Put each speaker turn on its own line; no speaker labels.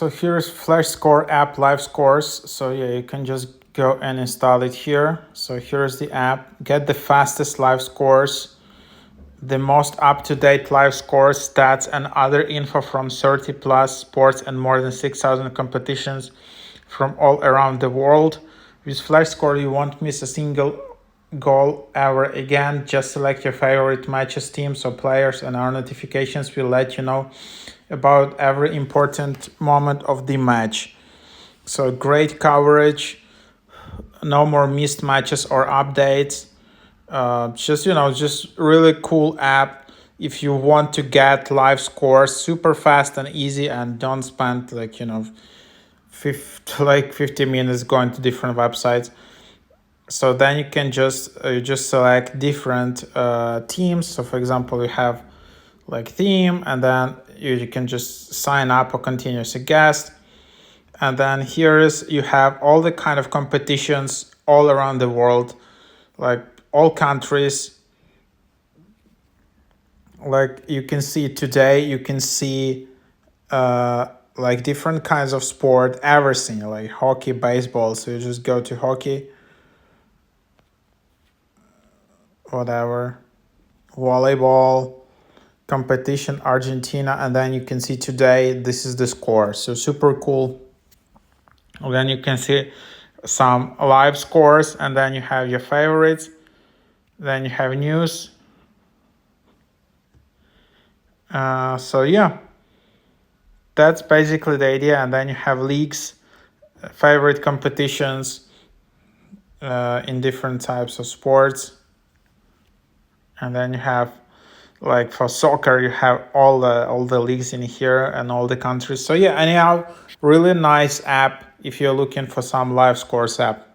So here's Flashscore app live scores. So yeah, you can just go and install it here. So here's the app. Get the fastest live scores, the most up-to-date live scores, stats, and other info from 30 plus sports and more than 6,000 competitions from all around the world. With Flashscore, you won't miss a single goal ever again. Just select your favorite matches, teams, or players, and our notifications will let you know about every important moment of the match. So great coverage, no more missed matches or updates. Just really cool app if you want to get live scores super fast and easy and don't spend 50 minutes going to different websites. So then you can just select different teams. So for example, you have like theme, and then you can just sign up or continue as a guest. And then you have all the kind of competitions all around the world, like all countries. Like you can see today, you can see like different kinds of sport, everything like hockey, baseball. So you just go to hockey, whatever, volleyball, competition, Argentina, and then you can see today this is the score. So super cool. And then you can see some live scores, and then you have your favorites, then you have news. So yeah, that's basically the idea. And then you have leagues, favorite competitions in different types of sports. And then you have, like for soccer, you have all the leagues in here and all the countries. So yeah, anyhow, really nice app if you're looking for some live scores app.